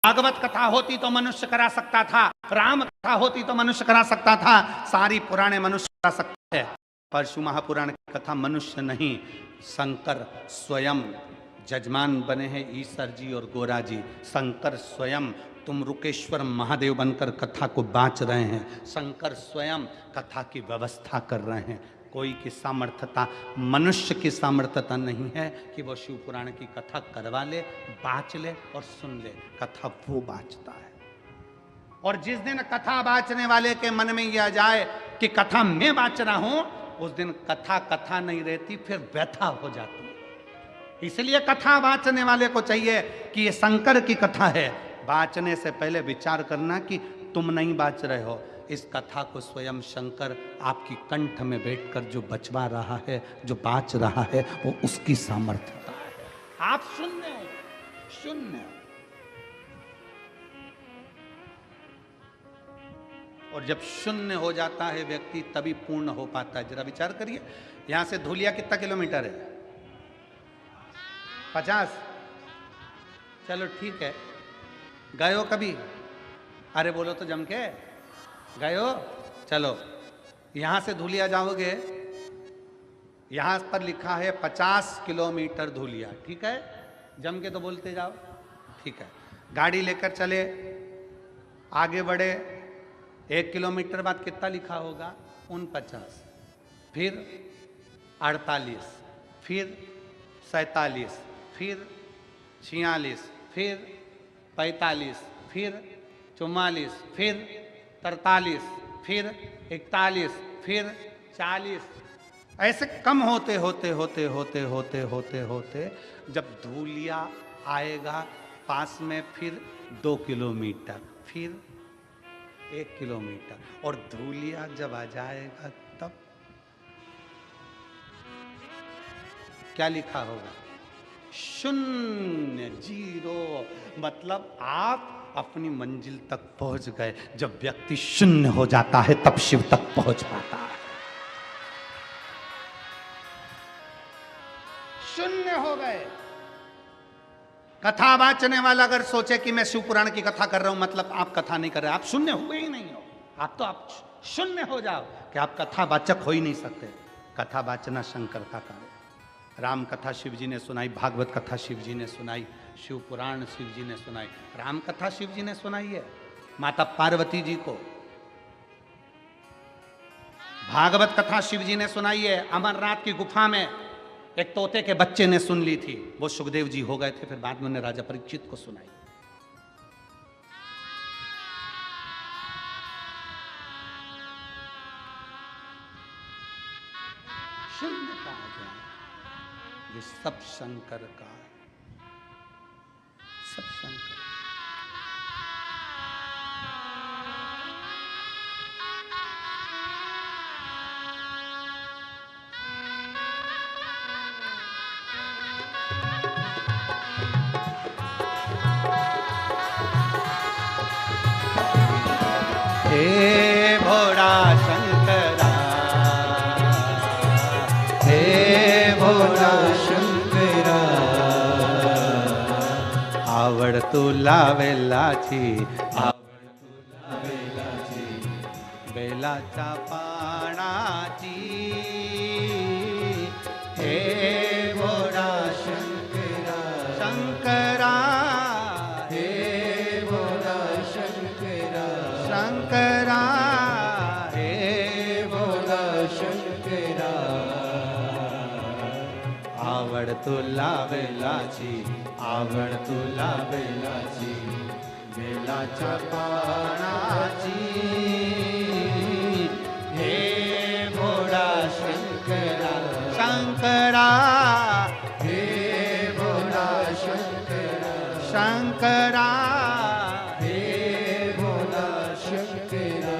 भागवत कथा होती तो मनुष्य करा सकता था, राम कथा होती तो मनुष्य करा सकता था, सारी पुराने मनुष्य करा सकते हैं। पर शिव महापुराण की कथा मनुष्य नहीं, शंकर स्वयं जजमान बने हैं। ईश्वर जी और गोरा जी, शंकर स्वयं तुम रुकेश्वर महादेव बनकर कथा को बांच रहे हैं। शंकर स्वयं कथा की व्यवस्था कर रहे हैं। कोई की सामर्थ्यता, मनुष्य की सामर्थ्यता नहीं है कि वो शिव पुराण की कथा करवा ले, बाँच ले और सुन ले। कथा वो बाँचता है। और जिस दिन कथा बाँचने वाले के मन में यह जाए कि कथा मैं बाँच रहा हूं, उस दिन कथा कथा नहीं रहती, फिर व्यथा हो जाती है। इसलिए कथा बाँचने वाले को चाहिए कि ये शंकर की कथा है, बाँचने से पहले विचार करना कि तुम नहीं बाँच रहे हो, इस कथा को स्वयं शंकर आपकी कंठ में बैठकर जो बचवा रहा है, जो बाँच रहा है, वो उसकी सामर्थ्यता है। आप शून्य हो, शून्य। और जब शून्य हो जाता है व्यक्ति, तभी पूर्ण हो पाता है। जरा विचार करिए, यहां से धूलिया कितना किलोमीटर है? 50। चलो ठीक है, गए हो कभी? अरे बोलो तो जम के, गए हो? चलो, यहां से धूलिया जाओगे, यहां पर लिखा है 50 किलोमीटर धूलिया, ठीक है? जम के तो बोलते जाओ, ठीक है। गाड़ी लेकर चले, आगे बढ़े, 1 किलोमीटर बाद कितना लिखा होगा? 49, फिर 48, फिर 47, फिर 46, फिर 45, फिर 44, फिर 43, फिर 41, फिर 40, ऐसे कम होते होते होते होते होते होते होते जब धूलिया आएगा पास में, फिर 2 किलोमीटर, फिर 1 किलोमीटर, और धूलिया जब आ जाएगा तब क्या लिखा होगा? शून्य, 0। मतलब आप अपनी मंजिल तक पहुंच गए। जब व्यक्ति शून्य हो जाता है तब शिव तक पहुंच पाता है। शून्य हो गए। कथा वाचने वाला अगर सोचे कि मैं शिव पुराण की कथा कर रहा हूं, मतलब आप कथा नहीं कर रहे, आप शून्य हुए ही नहीं हो। आप शून्य हो जाओ कि आप कथा वाचक हो ही नहीं सकते। कथा वाचना शंकर का कार्य। राम कथा शिव जी ने सुनाई, भागवत कथा शिव जी ने सुनाई, शिव पुराण शिव जी ने सुनाई। राम कथा शिव जी ने सुनाई है माता पार्वती जी को, भागवत कथा शिव जी ने सुनाई है अमरनाथ की गुफा में एक तोते के बच्चे ने सुन ली थी। वो सुखदेव जी हो गए थे, फिर बाद में उन्हें राजा परीक्षित को सुनाई। शून्य कहा जाए, ये सब शंकर का है, सब शंकर। हे भोला शंकरा, हे भोला शंकरा, आवड तुला वेलाची, आवड तुला वेलाची, बेलाच्या पानाची। हे भोला शंकरा, शंकरा, हे भोला शंकरा, शंकरा, हे भोला शंकरा, आवड तुला वेलाची, आवड तुला वेलाची, बेलाच्या पानाची। हे भोला शंकरा, शंकरा, हे भोला शंकरा, शंकरा, हे भोला शंकरा।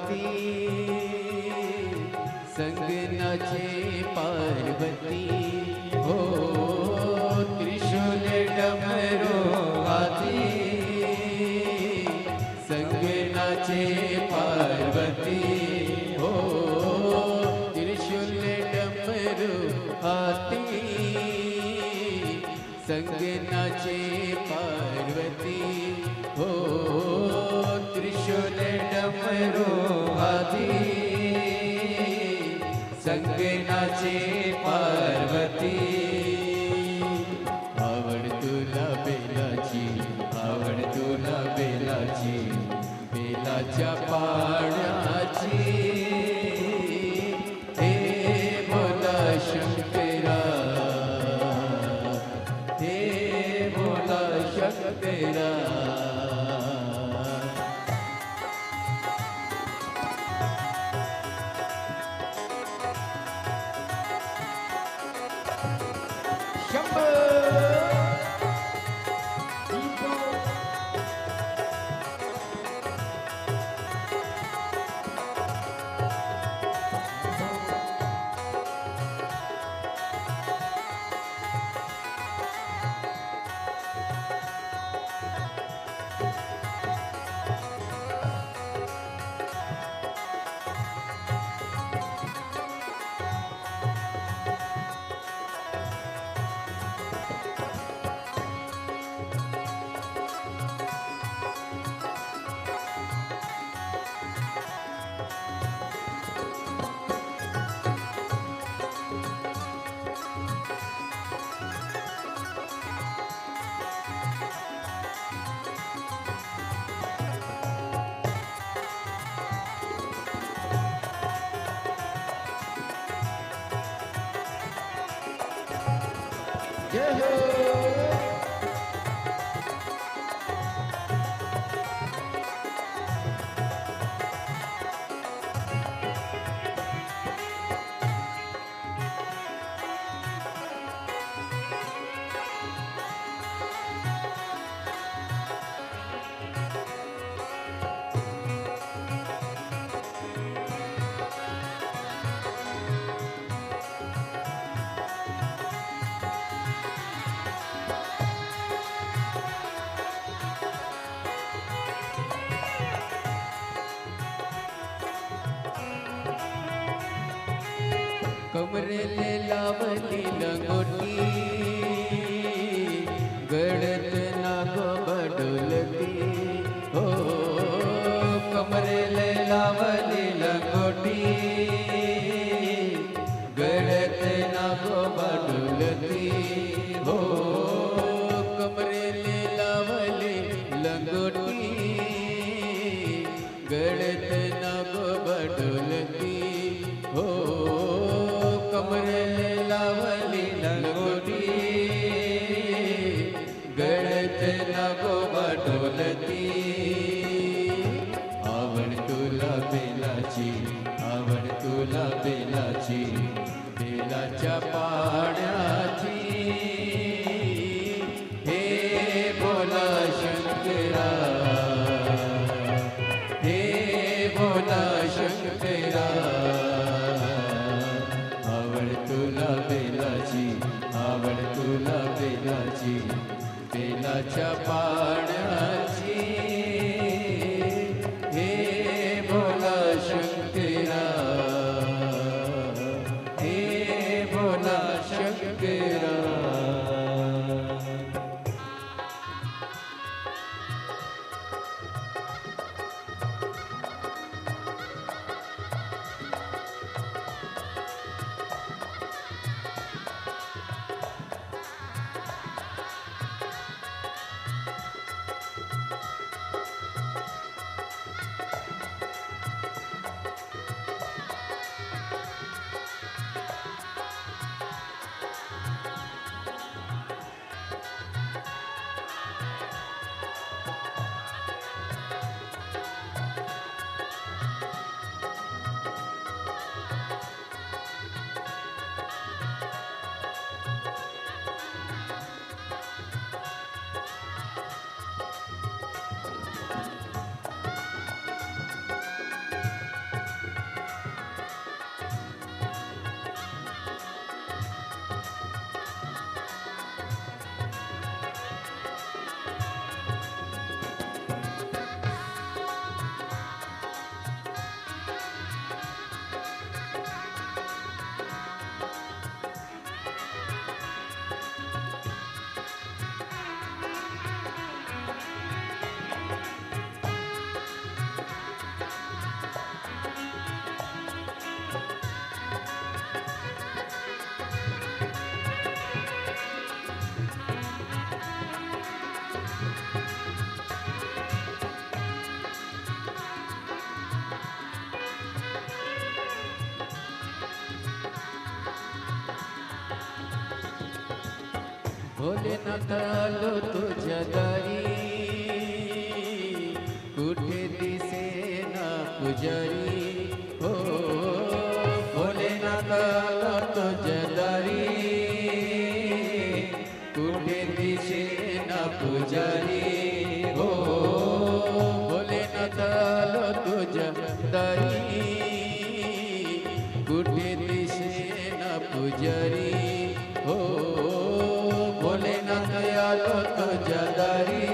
हाथी संग नाचे पार्वती हो त्रिशूल डमरू हाथी संग नाचे पार्वती हो त्रिशूल डमरू हाथी संग नाचे पार्वती हो त्रिशूल डमरू हाथी संग नाचे पार्वती आवड तुला बेलाची आवड तुला बेलाची बेलाच्या पाण्याची हे भोला शंकरा हे भोला शंकरा जय हो कमरे ले लावली लंगोटी गड़त नागो बडोलती हो कमरे ले लावली लंगोटी गड़त नागो बडोलती हो कमरे ले लावली लंगोटी गड़त नागो बडोलती हो कमरे लावली लंगोटी गळत नागो बडोलती आवड तुला बेलाची आवड तुला बेलाची बेलाच्या पाण्याची हे भोला शंकरा हे भोला शंकरा आवड तुला बेलाची आवड तुला बेलाची बेलाच्या पाण्याची हे भोला शंकरा हे भोला शंकरा भोलेनाथ आलो तुझ्या दारी कुठे दिसे ना पुजारी हो भोलेनाथ आलो तुझ्या दारी कुठे दिसे ना पुजारी हो भोलेनाथ आलो तुझ्या दारी कुठे दिसे ना पुजारी हो भोलेनाथ आलो तुझ्या दारी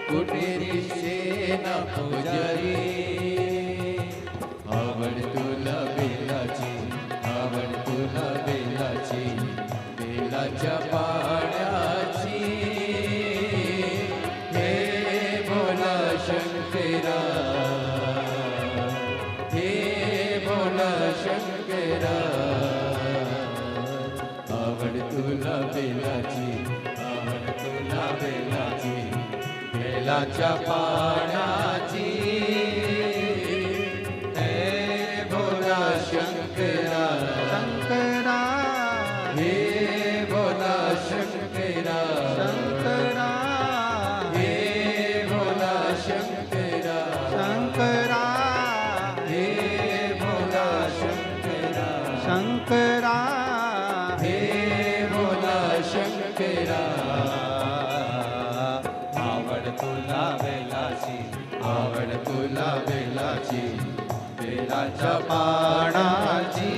कुठे दिसे ना पुजारी आवड तुला बेलाची आवड तुला बेलाची बेलाच्या पाण्याची हे भोला शंकरा हे भोला शंकरा आवड तुला बेलाची आवड तुला बेलाची बेलाच्या पाण्याची हे भोला शंकरा शंकरा हे भोला शंकरा शंकरा हे भोला शंकरा शंकरा हे भोला शंकरा शंकरा हे भोला शंकरा आवड तुला बेलाची आवड तुला बेलाची बेलाच्या पाण्याची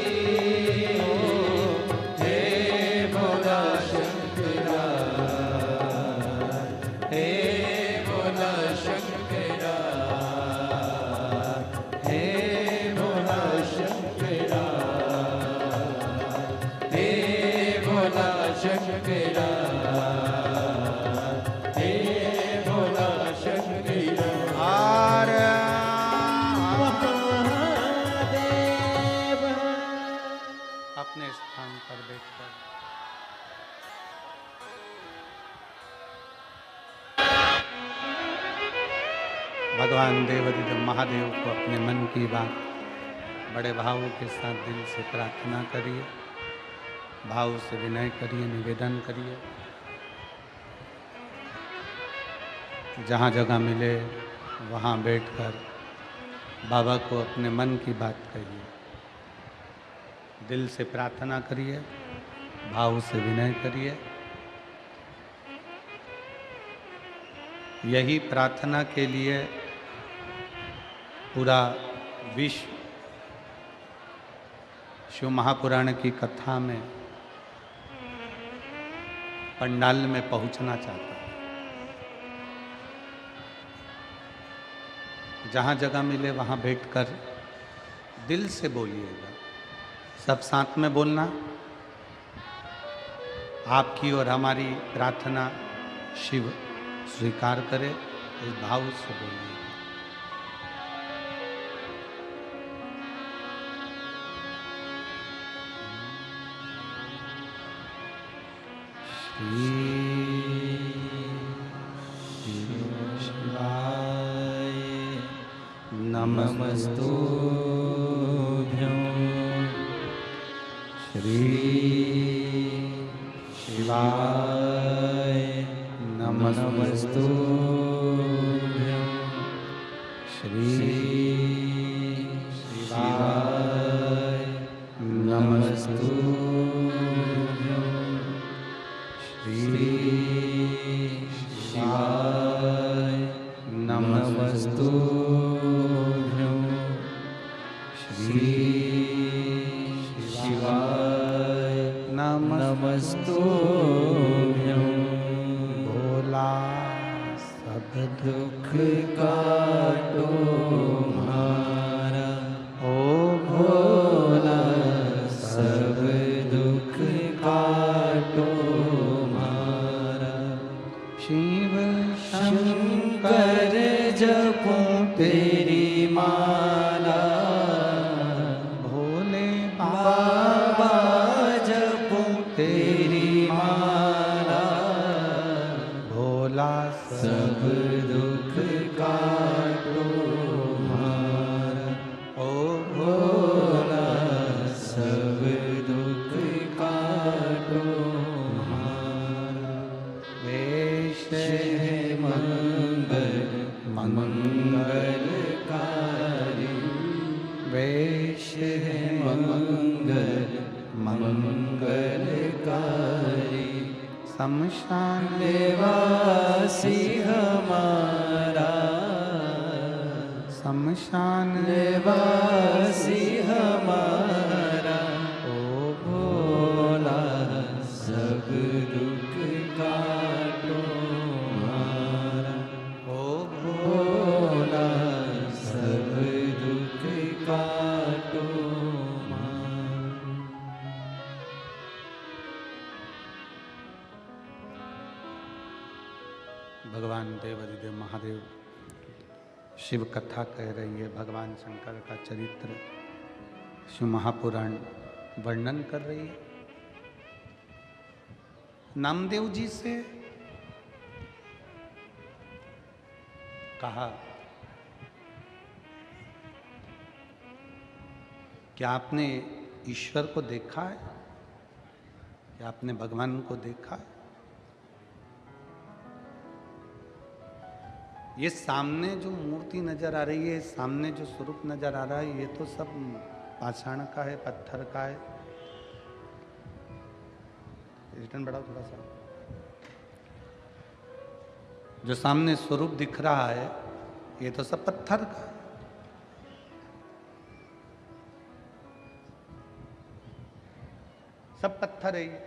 हे भोला शंकरा हे भोला शंकरा हे भोला शंकरा हे भोला शंकरा हे भोला शंकरा आर्या महादेव अपने स्थान पर बैठकर भगवान देवाधिदेव महादेव को अपने मन की बात बड़े भावों के साथ दिल से प्रार्थना करिए, भाव से विनय करिए, निवेदन करिए। जहाँ जगह मिले वहाँ बैठकर बाबा को अपने मन की बात कहिए, दिल से प्रार्थना करिए, भाव से विनय करिए। यही प्रार्थना के लिए पूरा विश्व शिव महापुराण की कथा में पंडाल में पहुंचना चाहता है। जहाँ जगह मिले वहाँ बैठकर दिल से बोलिएगा, सब साथ में बोलना। आपकी और हमारी प्रार्थना शिव स्वीकार करे, इस भाव से बोलिए। शिवाय नमस्तुभ्यं श्री शिवाय नमस्तुभ्यं श्री शिवाय नमस्तुभ्यं श्री शिवाय नमस्तुभ्यं श्री शिवाय नमस्तुभ्यं भोला सब दुख काटो हमारा, ओ भोला सब दुख काटो हमारा। शिव शंकर जपूं तेरी माला, भोले बाबा जपूं तेरी है मंगल मंगलकारी। शमशान निवासी हमारा, शमशान निवासी हमारा, ओ भोला सब दुख काटो हमारा। ओ भोला सब दुख काटो हमारा। भगवान देवाधिदेव महादेव शिव कथा कह रही है, भगवान शंकर का चरित्र शिव महापुराण वर्णन कर रही है। नामदेव जी से कहा, क्या आपने ईश्वर को देखा है? क्या आपने भगवान को देखा है? ये सामने जो मूर्ति नजर आ रही है, सामने जो स्वरूप नजर आ रहा है, ये तो सब पाषाण का है, पत्थर का है। रिटर्न बढ़ाओ थोड़ा सा। जो सामने स्वरूप दिख रहा है, ये तो सब पत्थर का है। सब पत्थर है ये।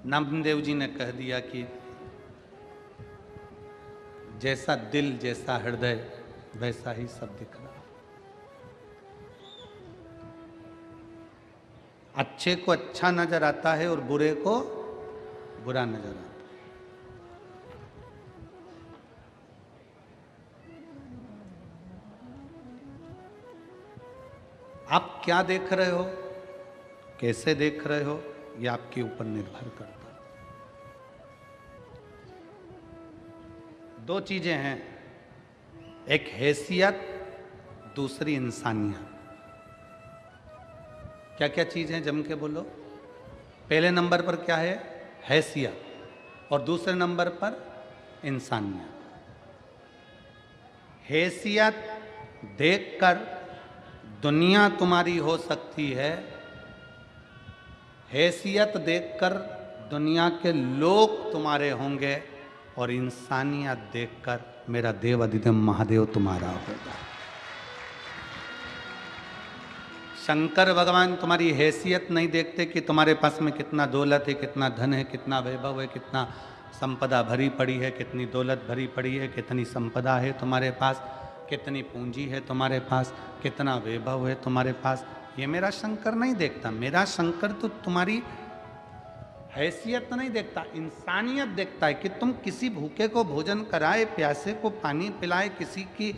नामदेव जी ने कह दिया कि जैसा दिल, जैसा हृदय, वैसा ही सब दिख रहा। अच्छे को अच्छा नजर आता है और बुरे को बुरा नजर आता है। आप क्या देख रहे हो, कैसे देख रहे हो, यह आपके ऊपर निर्भर करता है। दो चीजें हैं, एक हैसियत, दूसरी इंसानियत। क्या क्या चीज है, जम के बोलो। पहले नंबर पर क्या है? हैसियत, और दूसरे नंबर पर इंसानियत। हैसियत देखकर दुनिया तुम्हारी हो सकती है, हैसियत देखकर दुनिया के लोग तुम्हारे होंगे, और इंसानियत देखकर मेरा देव अधिदेव महादेव तुम्हारा होगा। शंकर भगवान तुम्हारी हैसियत नहीं देखते कि तुम्हारे पास में कितना दौलत है, कितना धन है, कितना वैभव है, कितना संपदा भरी पड़ी है, कितनी दौलत भरी पड़ी है, कितनी संपदा है तुम्हारे पास, कितनी पूंजी है तुम्हारे पास, कितना वैभव है तुम्हारे पास। ये मेरा शंकर नहीं देखता। मेरा शंकर तो तुम्हारी हैसियत नहीं देखता, इंसानियत देखता है कि तुम किसी भूखे को भोजन कराए, प्यासे को पानी पिलाए, किसी की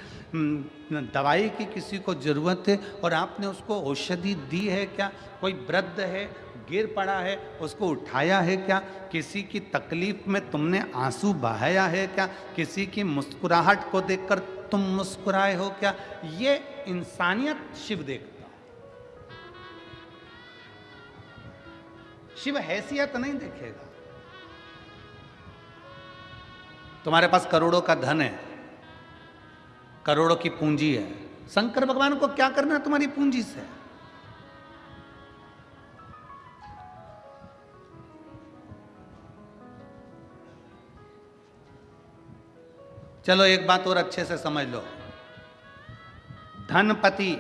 दवाई की किसी को ज़रूरत है और आपने उसको औषधि दी है क्या? कोई वृद्ध है, गिर पड़ा है, उसको उठाया है क्या? किसी की तकलीफ में तुमने आंसू बहाया है क्या? किसी की मुस्कुराहट को देखकर तुम मुस्कुराए हो क्या? ये इंसानियत शिव देखता। शिव हैसियत नहीं देखेगा। तुम्हारे पास करोड़ों का धन है, करोड़ों की पूंजी है, शंकर भगवान को क्या करना है तुम्हारी पूंजी से? चलो एक बात और अच्छे से समझ लो। धनपति,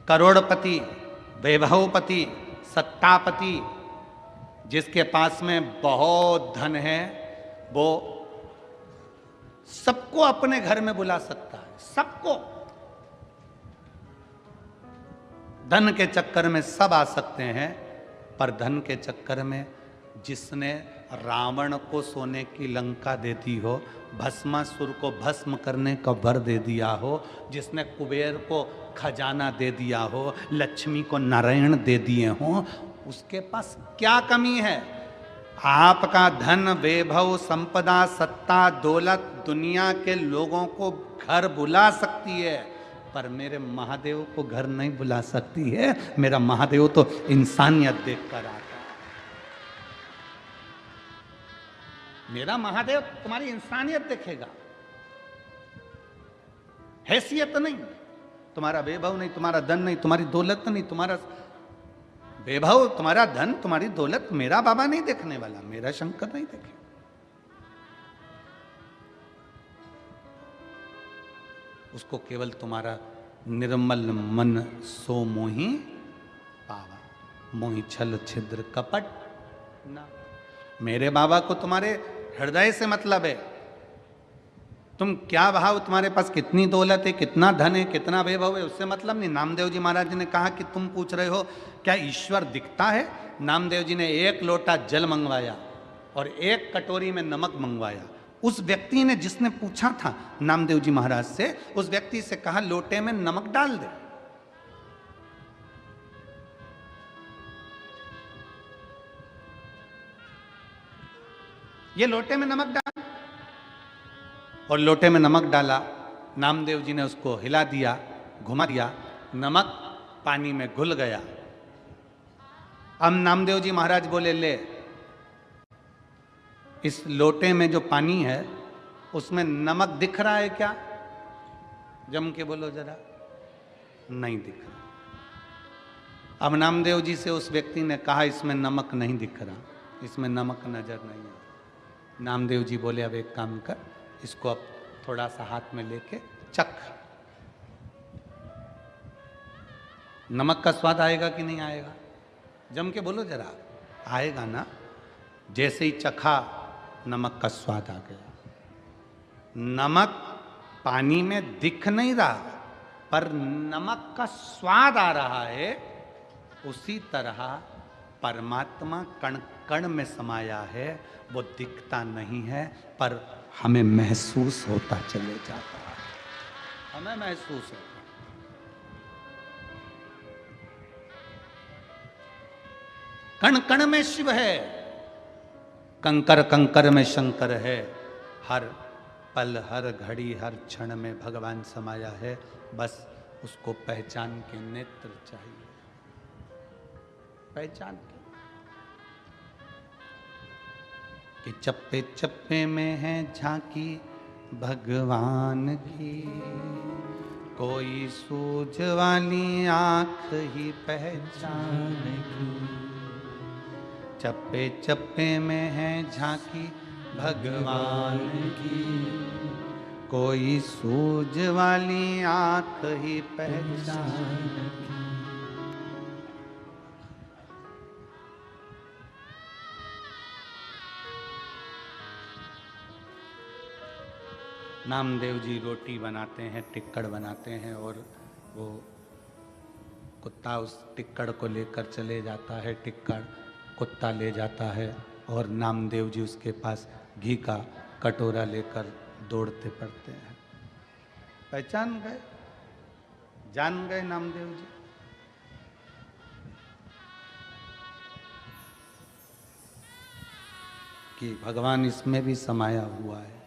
करोड़पति, वैभवपति, सत्तापति, जिसके पास में बहुत धन है, वो सबको अपने घर में बुला सकता है, सबको। धन के चक्कर में सब आ सकते हैं, पर धन के चक्कर में जिसने रावण को सोने की लंका दे दी हो, भस्मासुर को भस्म करने का वर दे दिया हो, जिसने कुबेर को खजाना दे दिया हो, लक्ष्मी को नारायण दे दिए हो, उसके पास क्या कमी है? आपका धन, वैभव, संपदा, सत्ता, दौलत दुनिया के लोगों को घर बुला सकती है, पर मेरे महादेव को घर नहीं बुला सकती है। मेरा महादेव तो इंसानियत देख कर आता है। मेरा महादेव तुम्हारी इंसानियत देखेगा, हैसियत नहीं। तुम्हारा वैभव नहीं, तुम्हारा धन नहीं, तुम्हारी दौलत नहीं, तुम्हारा वैभव, तुम्हारा धन, तुम्हारी दौलत मेरा बाबा नहीं देखने वाला, मेरा शंकर नहीं देखे। उसको केवल तुम्हारा निर्मल मन सो मोहि पावा, मोहि छल छिद्र कपट ना। मेरे बाबा को तुम्हारे हृदय से मतलब है। तुम क्या भाव, तुम्हारे पास कितनी दौलत है, कितना धन है, कितना वैभव है, उससे मतलब नहीं। नामदेव जी महाराज ने कहा कि तुम पूछ रहे हो क्या ईश्वर दिखता है। नामदेव जी ने एक लोटा जल मंगवाया और एक कटोरी में नमक मंगवाया। उस व्यक्ति ने, जिसने पूछा था नामदेव जी महाराज से, उस व्यक्ति से कहा लोटे में नमक डाल दे। ये लोटे में नमक डाल, और लोटे में नमक डाला। नामदेव जी ने उसको हिला दिया, घुमा दिया, नमक पानी में घुल गया। अब नामदेव जी महाराज बोले, ले इस लोटे में जो पानी है उसमें नमक दिख रहा है क्या? जम के बोलो जरा। नहीं दिख रहा। अब नामदेव जी से उस व्यक्ति ने कहा इसमें नमक नहीं दिख रहा, इसमें नमक नजर नहीं है। नामदेव जी बोले अब एक काम कर, इसको अब थोड़ा सा हाथ में लेके चख, नमक का स्वाद आएगा कि नहीं आएगा? जम के बोलो जरा। आएगा ना। जैसे ही चखा, नमक का स्वाद आ गया। नमक पानी में दिख नहीं रहा, पर नमक का स्वाद आ रहा है। उसी तरह परमात्मा कण कण में समाया है, वो दिखता नहीं है पर हमें महसूस होता चले जाता है। हमें महसूस होता। कण कण में शिव है, कंकर कंकर में शंकर है। हर पल, हर घड़ी, हर क्षण में भगवान समाया है। बस उसको पहचान के नेत्र चाहिए, पहचान के। कि चप्पे चप्पे में है झांकी भगवान की, कोई सूझ वाली आंख ही पहचान की। चप्पे चप्पे में है झांकी भगवान की, कोई सूझ वाली आंख ही पहचान की। नामदेव जी रोटी बनाते हैं, टिक्कड़ बनाते हैं, और वो कुत्ता उस टिक्कड़ को लेकर चले जाता है। टिक्कड़ कुत्ता ले जाता है और नामदेव जी उसके पास घी का कटोरा लेकर दौड़ते पड़ते हैं। पहचान गए, जान गए नामदेव जी। कि भगवान इसमें भी समाया हुआ है।